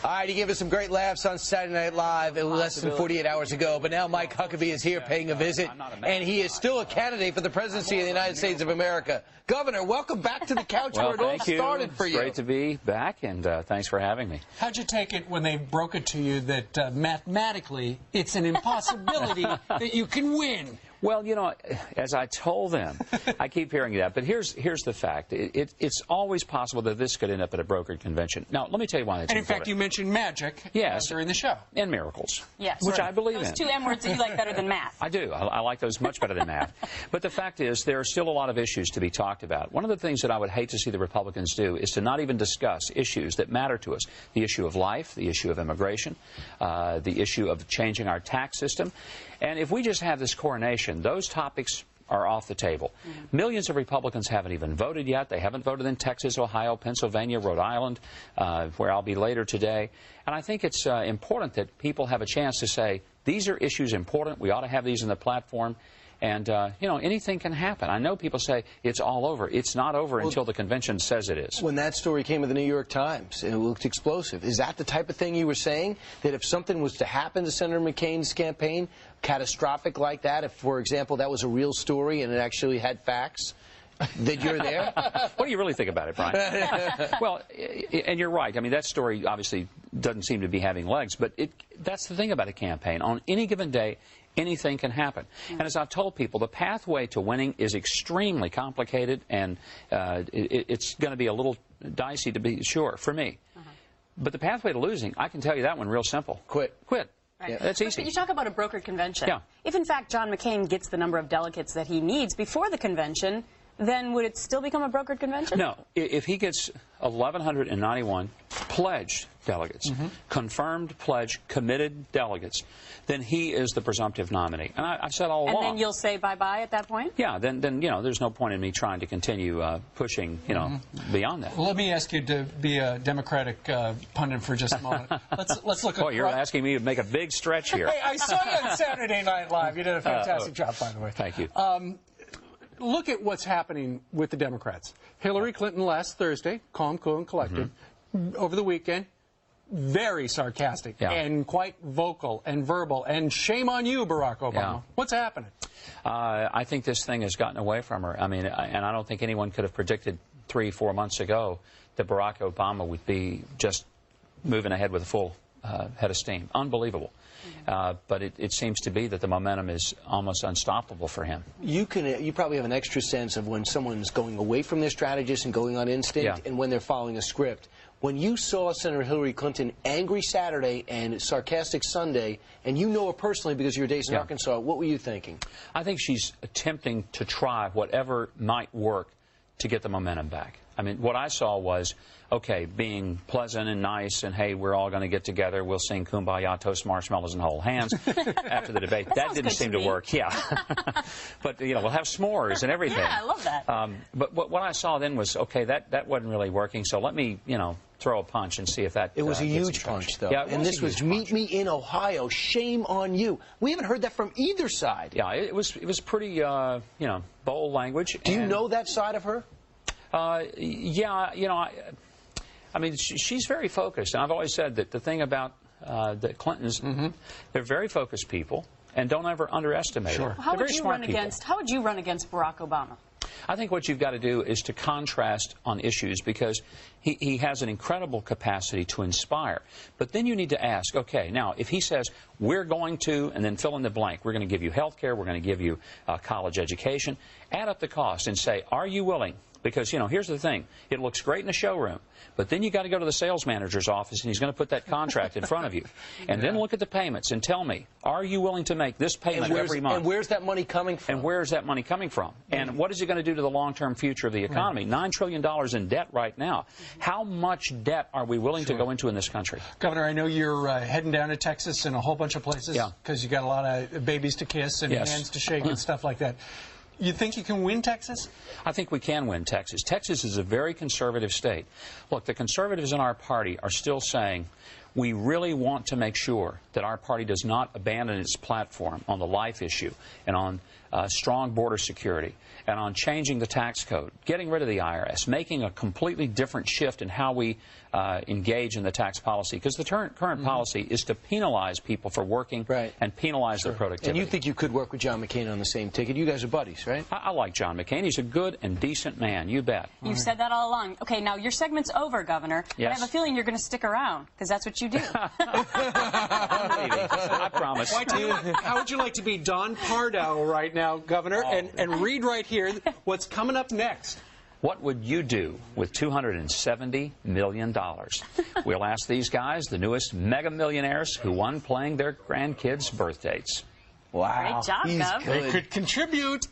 All right, he gave us some great laughs on Saturday Night Live less than 48 hours ago, but now Mike Huckabee is here paying a visit, and he is still a candidate for the presidency of the United States of America. Governor, welcome back to the couch where it all started for you. It's great to be back, and thanks for having me. How'd you take it when they broke it to you that mathematically it's an impossibility that you can win? Well, you know, as I told them, I keep hearing that, but here's the fact. It's always possible that this could end up at a brokered convention. Now, let me tell you why it's important. And in fact, you mentioned magic during the show. And miracles, yes, which I believe in. Those two M words that you like better than math. I do. I like those much better than math. But the fact is, there are still a lot of issues to be talked about. One of the things that I would hate to see the Republicans do is to not even discuss issues that matter to us. The issue of life, the issue of immigration, the issue of changing our tax system. And if we just have this coronation, those topics are off the table. Millions of Republicans haven't even voted yet. They haven't voted in Texas, Ohio, Pennsylvania, Rhode Island, where I'll be later today. And I think it's important that people have a chance to say, these are issues important. We ought to have these in the platform. And, you know, anything can happen. I know people say it's all over. It's not over until the convention says it is. When that story came in the New York Times, it looked explosive. Is that the type of thing you were saying? That if something was to happen to Senator McCain's campaign, catastrophic like that, if, for example, that was a real story and it actually had facts, that you're there? What do you really think about it, Brian? Well, and you're right. I mean, that story obviously doesn't seem to be having legs, but that's the thing about a campaign. On any given day, anything can happen. And as I've told people, the pathway to winning is extremely complicated, and it's going to be a little dicey, to be sure, for me. But the pathway to losing, I can tell you that one real simple. Quit. Quit. Right. Yeah, that's easy. But you talk about a brokered convention. Yeah. If, in fact, John McCain gets the number of delegates that he needs before the convention, then would it still become a brokered convention? No. If he gets 1,191 pledged delegates, confirmed, pledged, committed delegates, then he is the presumptive nominee. And I've said all along. And then you'll say bye-bye at that point? Yeah, then you know, there's no point in me trying to continue pushing, you know, beyond that. Well, let me ask you to be a Democratic pundit for just a moment. Let's look at... Boy, you're asking me to make a big stretch here. Hey, I saw you on Saturday Night Live. You did a fantastic job, by the way. Thank you. Look at what's happening with the Democrats. Hillary Clinton last Thursday, calm, cool, and collected. Over the weekend, very sarcastic and quite vocal and verbal. And shame on you, Barack Obama. Yeah. What's happening? I think this thing has gotten away from her. I mean, and I don't think anyone could have predicted 3-4 months ago that Barack Obama would be just moving ahead with a full head of steam. Unbelievable. But it seems to be that the momentum is almost unstoppable for him. You probably have an extra sense of when someone's going away from their strategist and going on instinct and when they're following a script. When you saw Senator Hillary Clinton angry Saturday and sarcastic Sunday, and you know her personally because of your days in Arkansas, what were you thinking? I think she's attempting to try whatever might work to get the momentum back. I mean, what I saw was, okay, being pleasant and nice and, hey, we're all going to get together, we'll sing Kumbaya, toast marshmallows, and hold hands after the debate. That didn't seem to work. Yeah. But, you know, we'll have s'mores and everything. Yeah, I love that. But what I saw then was, okay, that wasn't really working, so let me, you know, throw a punch and see if that It was a huge punch, though. Yeah, and this was meet me in Ohio. Shame on you. We haven't heard that from either side. Yeah, it was pretty, you know, bold language. Do you know that side of her? Yeah, you know, I mean, she's very focused. And I've always said that the thing about the Clintons, they're very focused people, and don't ever underestimate them. How would you run against Barack Obama? I think what you've got to do is to contrast on issues, because he has an incredible capacity to inspire. But then you need to ask, okay, now, if he says, we're going to, and then fill in the blank, we're going to give you health care, we're going to give you college education, add up the cost and say, are you willing? Because, you know, here's the thing. It looks great in the showroom, but then you got to go to the sales manager's office, and he's going to put that contract in front of you. And then look at the payments and tell me, are you willing to make this payment every month? And where's that money coming from? And where is that money coming from? And what is it going to do to the long-term future of the economy? $9 trillion in debt right now. How much debt are we willing to go into in this country? Governor, I know you're heading down to Texas and a whole bunch of places because you got a lot of babies to kiss and hands to shake and stuff like that. You think you can win Texas? I think we can win Texas. Texas is a very conservative state. Look, the conservatives in our party are still saying We really want to make sure that our party does not abandon its platform on the life issue and on strong border security and on changing the tax code, getting rid of the IRS, making a completely different shift in how we engage in the tax policy. Because the current policy is to penalize people for working and penalize their productivity. And you think you could work with John McCain on the same ticket? You guys are buddies, right? I like John McCain. He's a good and decent man. You bet. You've said that all along. Okay, now your segment's over, Governor. Yes. But I have a feeling you're going to stick around, because that's what you do. I promise. How would you like to be Don Pardo right now, Governor, and read right here what's coming up next? What would you do with $270 million? We'll ask these guys, the newest mega millionaires who won playing their grandkids' birth dates. Wow. Great job, Gov. They could contribute.